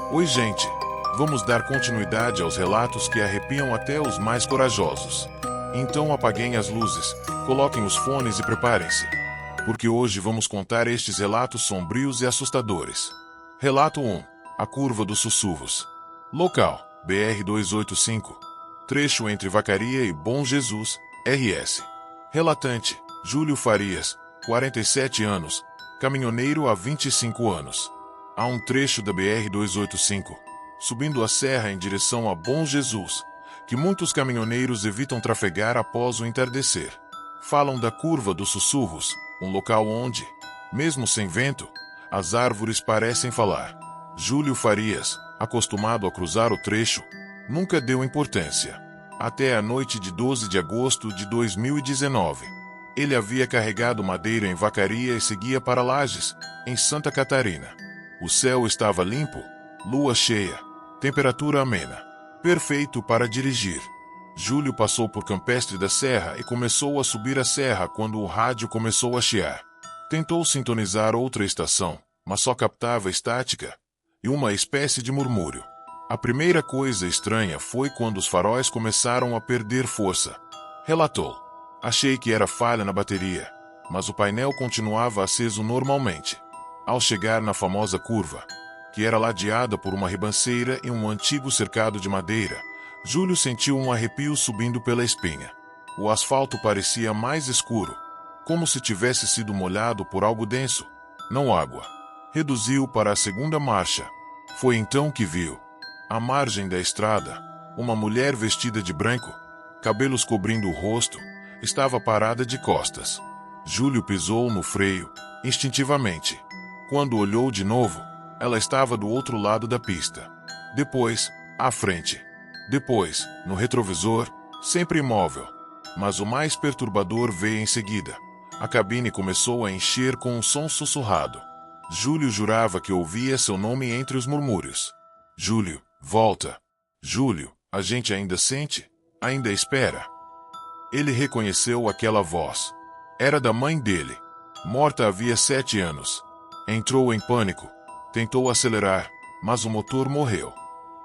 Oi, gente! Vamos dar continuidade aos relatos que arrepiam até os mais corajosos. Então apaguem as luzes, coloquem os fones e preparem-se, porque hoje vamos contar estes relatos sombrios e assustadores. Relato 1. A Curva dos Sussurros. Local: BR-285. Trecho entre Vacaria e Bom Jesus, RS. Relatante: Júlio Farias, 47 anos, caminhoneiro há 25 anos. Há um trecho da BR-285, subindo a serra em direção a Bom Jesus, que muitos caminhoneiros evitam trafegar após o entardecer. Falam da Curva dos Sussurros, um local onde, mesmo sem vento, as árvores parecem falar. Júlio Farias, acostumado a cruzar o trecho, nunca deu importância. Até a noite de 12 de agosto de 2019. Ele havia carregado madeira em Vacaria e seguia para Lages, em Santa Catarina. O céu estava limpo, lua cheia, temperatura amena. Perfeito para dirigir. Júlio passou por Campestre da Serra e começou a subir a serra quando o rádio começou a chiar. Tentou sintonizar outra estação, mas só captava estática e uma espécie de murmúrio. A primeira coisa estranha foi quando os faróis começaram a perder força. Relatou: achei que era falha na bateria, mas o painel continuava aceso normalmente. Ao chegar na famosa curva, que era ladeada por uma ribanceira e um antigo cercado de madeira, Júlio sentiu um arrepio subindo pela espinha. O asfalto parecia mais escuro, como se tivesse sido molhado por algo denso, não água. Reduziu para a segunda marcha. Foi então que viu, à margem da estrada, uma mulher vestida de branco, cabelos cobrindo o rosto, estava parada de costas. Júlio pisou no freio, instintivamente. Quando olhou de novo, ela estava do outro lado da pista. Depois, à frente. Depois, no retrovisor, sempre imóvel. Mas o mais perturbador veio em seguida. A cabine começou a encher com um som sussurrado. Júlio jurava que ouvia seu nome entre os murmúrios. Júlio, volta. Júlio, a gente ainda sente? Ainda espera? Ele reconheceu aquela voz. Era da mãe dele. Morta havia 7 anos. Entrou em pânico. Tentou acelerar, mas o motor morreu.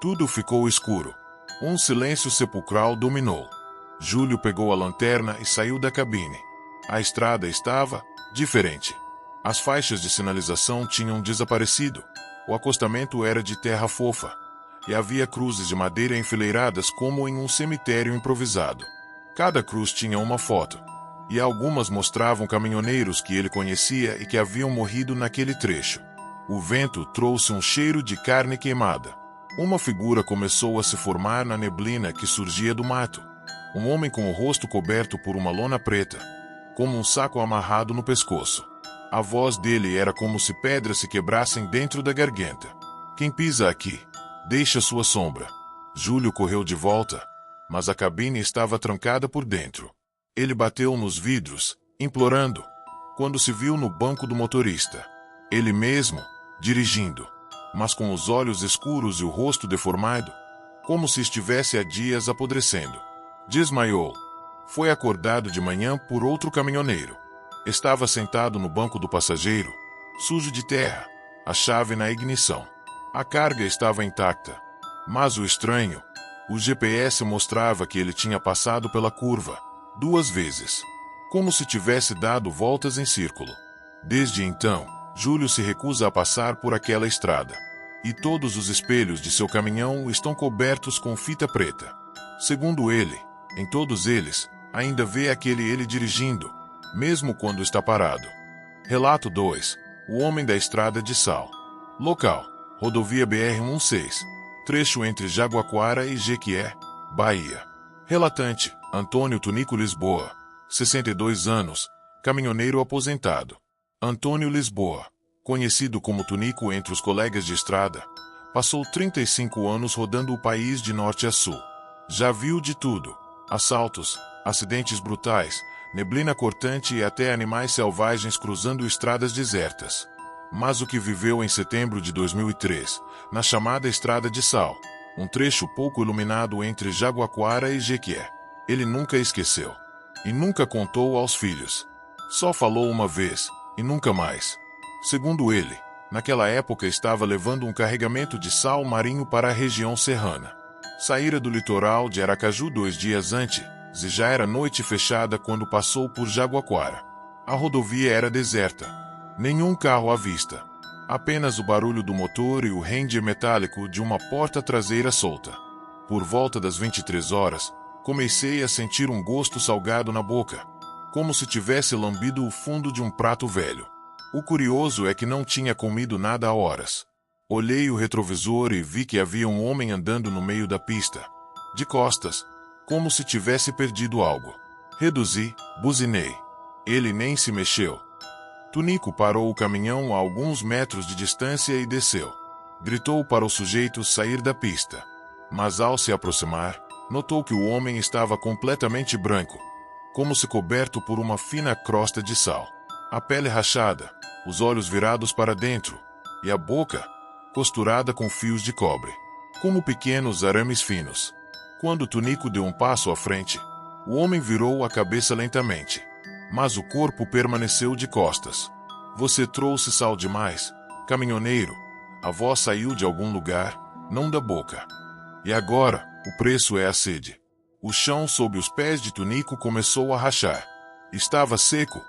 Tudo ficou escuro. Um silêncio sepulcral dominou. Júlio pegou a lanterna e saiu da cabine. A estrada estava diferente. As faixas de sinalização tinham desaparecido. O acostamento era de terra fofa. E havia cruzes de madeira enfileiradas como em um cemitério improvisado. Cada cruz tinha uma foto. E algumas mostravam caminhoneiros que ele conhecia e que haviam morrido naquele trecho. O vento trouxe um cheiro de carne queimada. Uma figura começou a se formar na neblina que surgia do mato. Um homem com o rosto coberto por uma lona preta, como um saco amarrado no pescoço. A voz dele era como se pedras se quebrassem dentro da garganta. Quem pisa aqui, deixa sua sombra. Júlio correu de volta, mas a cabine estava trancada por dentro. Ele bateu nos vidros, implorando, quando se viu no banco do motorista. Ele mesmo, dirigindo, mas com os olhos escuros e o rosto deformado, como se estivesse há dias apodrecendo. Desmaiou. Foi acordado de manhã por outro caminhoneiro. Estava sentado no banco do passageiro, sujo de terra, a chave na ignição. A carga estava intacta, mas o estranho, o GPS mostrava que ele tinha passado pela curva 2 vezes, como se tivesse dado voltas em círculo. Desde então, Júlio se recusa a passar por aquela estrada. E todos os espelhos de seu caminhão estão cobertos com fita preta. Segundo ele, em todos eles, ainda vê aquele ele dirigindo, mesmo quando está parado. Relato 2. O Homem da Estrada de Sal. Local: rodovia BR-16, trecho entre Jaguaquara e Jequié, Bahia. Relatante: Antônio Tunico Lisboa, 62 anos, caminhoneiro aposentado. Antônio Lisboa, conhecido como Tunico entre os colegas de estrada, passou 35 anos rodando o país de norte a sul. Já viu de tudo: assaltos, acidentes brutais, neblina cortante e até animais selvagens cruzando estradas desertas. Mas o que viveu em setembro de 2003, na chamada Estrada de Sal, um trecho pouco iluminado entre Jaguaquara e Jequié, ele nunca esqueceu. E nunca contou aos filhos. Só falou uma vez, e nunca mais. Segundo ele, Naquela época estava levando um carregamento de sal marinho para a região serrana. Saíra do litoral de Aracaju 2 dias antes, e já era noite fechada quando passou por Jaguaquara. A rodovia era deserta. Nenhum carro à vista. Apenas o barulho do motor e o render metálico de uma porta traseira solta. Por volta das 23 horas, comecei a sentir um gosto salgado na boca, como se tivesse lambido o fundo de um prato velho. O curioso é que não tinha comido nada há horas. Olhei o retrovisor e vi que havia um homem andando no meio da pista, de costas, como se tivesse perdido algo. Reduzi, buzinei. Ele nem se mexeu. Tunico parou o caminhão a alguns metros de distância e desceu. Gritou para o sujeito sair da pista. Mas ao se aproximar, notou que o homem estava completamente branco, como se coberto por uma fina crosta de sal. A pele rachada, os olhos virados para dentro, e a boca costurada com fios de cobre, como pequenos arames finos. Quando Tunico deu um passo à frente, o homem virou a cabeça lentamente, mas o corpo permaneceu de costas. Você trouxe sal demais, caminhoneiro. A voz saiu de algum lugar, não da boca. E agora, o preço é a sede. O chão sob os pés de Tunico começou a rachar. Estava seco,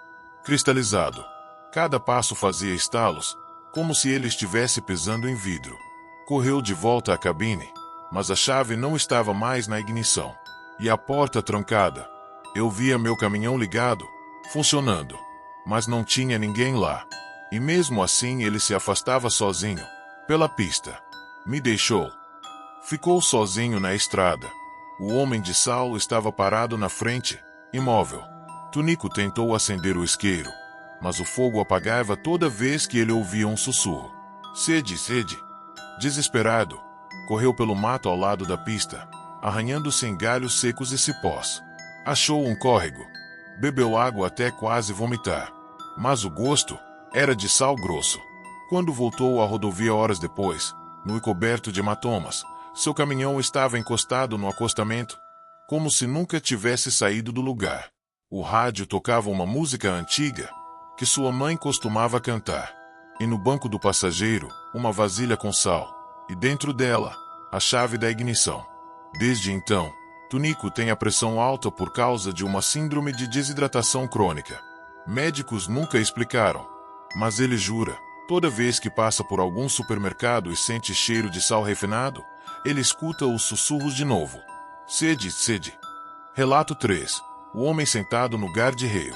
cristalizado. Cada passo fazia estalos, como se ele estivesse pisando em vidro. Correu de volta à cabine, mas a chave não estava mais na ignição. E a porta trancada. Eu via meu caminhão ligado, funcionando, mas não tinha ninguém lá. E mesmo assim ele se afastava sozinho, pela pista. Me deixou. Ficou sozinho na estrada. O homem de sal estava parado na frente, imóvel. Tunico tentou acender o isqueiro, mas o fogo apagava toda vez que ele ouvia um sussurro. Sede, sede. Desesperado, correu pelo mato ao lado da pista, arranhando-se em galhos secos e cipós. Achou um córrego. Bebeu água até quase vomitar. Mas o gosto era de sal grosso. Quando voltou à rodovia horas depois, nu e coberto de hematomas, seu caminhão estava encostado no acostamento, como se nunca tivesse saído do lugar. O rádio tocava uma música antiga, que sua mãe costumava cantar. E no banco do passageiro, uma vasilha com sal, e dentro dela, a chave da ignição. Desde então, Tunico tem a pressão alta por causa de uma síndrome de desidratação crônica. Médicos nunca explicaram, mas ele jura, toda vez que passa por algum supermercado e sente cheiro de sal refinado, ele escuta os sussurros de novo. Sede, sede. Relato 3. O homem sentado no guarda-reio.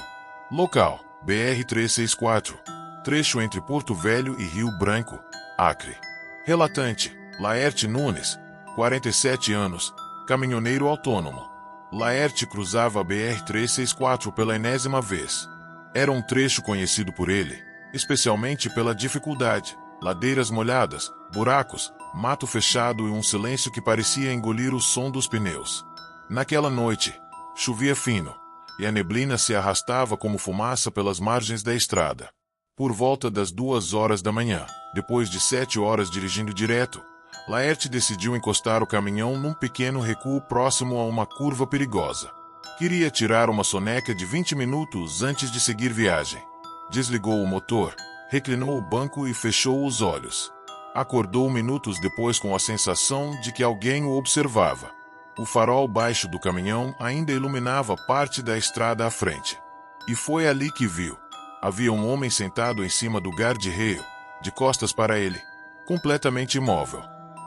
Local: BR-364. Trecho entre Porto Velho e Rio Branco, Acre. Relatante: Laerte Nunes, 47 anos, caminhoneiro autônomo. Laerte cruzava a BR-364 pela enésima vez. Era um trecho conhecido por ele, especialmente pela dificuldade, ladeiras molhadas, buracos, mato fechado e um silêncio que parecia engolir o som dos pneus. Naquela noite, chovia fino, e a neblina se arrastava como fumaça pelas margens da estrada. Por volta das 2 horas da manhã, depois de 7 horas dirigindo direto, Laerte decidiu encostar o caminhão num pequeno recuo próximo a uma curva perigosa. Queria tirar uma soneca de 20 minutos antes de seguir viagem. Desligou o motor, reclinou o banco e fechou os olhos. Acordou minutos depois com a sensação de que alguém o observava. O farol baixo do caminhão ainda iluminava parte da estrada à frente. E foi ali que viu. Havia um homem sentado em cima do guarda-reio, de costas para ele, completamente imóvel.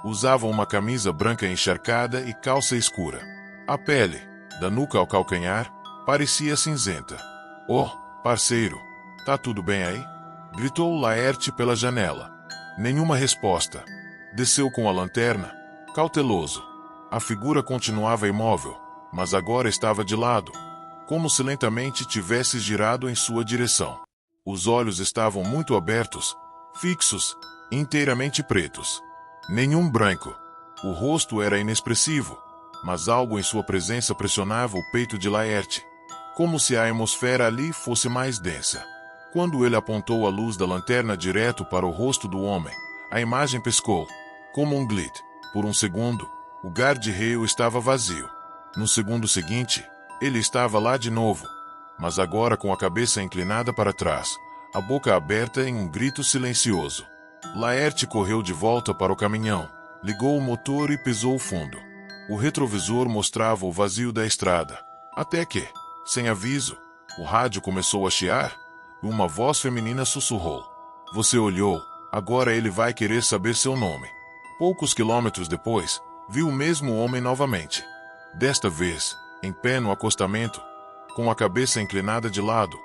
Usava uma camisa branca encharcada e calça escura. A pele, da nuca ao calcanhar, parecia cinzenta. Oh, parceiro, tá tudo bem aí? Gritou Laerte pela janela. Nenhuma resposta. Desceu com a lanterna, cauteloso. A figura continuava imóvel, mas agora estava de lado, como se lentamente tivesse girado em sua direção. Os olhos estavam muito abertos, fixos, inteiramente pretos. Nenhum branco. O rosto era inexpressivo, mas algo em sua presença pressionava o peito de Laerte, como se a atmosfera ali fosse mais densa. Quando ele apontou a luz da lanterna direto para o rosto do homem, a imagem piscou, como um glitch. Por um segundo, o guarda-reio estava vazio. No segundo seguinte, ele estava lá de novo, mas agora com a cabeça inclinada para trás, a boca aberta em um grito silencioso. Laerte correu de volta para o caminhão, ligou o motor e pisou fundo. O retrovisor mostrava o vazio da estrada. Até que, sem aviso, o rádio começou a chiar e uma voz feminina sussurrou. Você olhou, agora ele vai querer saber seu nome. Poucos quilômetros depois, viu o mesmo homem novamente. Desta vez, em pé no acostamento, com a cabeça inclinada de lado,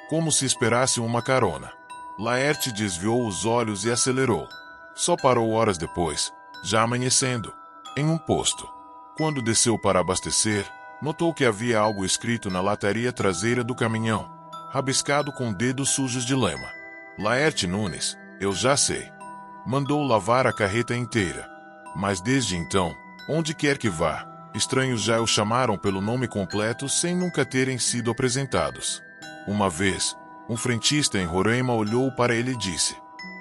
como se esperasse uma carona. Laerte desviou os olhos e acelerou. Só parou horas depois, já amanhecendo, em um posto. Quando desceu para abastecer, notou que havia algo escrito na lataria traseira do caminhão, rabiscado com dedos sujos de lama. Laerte Nunes, eu já sei. Mandou lavar a carreta inteira. Mas desde então, onde quer que vá, estranhos já o chamaram pelo nome completo sem nunca terem sido apresentados. Uma vez, um frentista em Roraima olhou para ele e disse: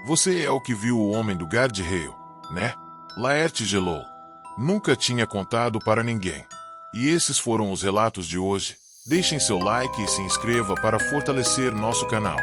Você é o que viu o homem do guarda-reio, né? Laerte gelou. Nunca tinha contado para ninguém. E esses foram os relatos de hoje. Deixem seu like e se inscreva para fortalecer nosso canal.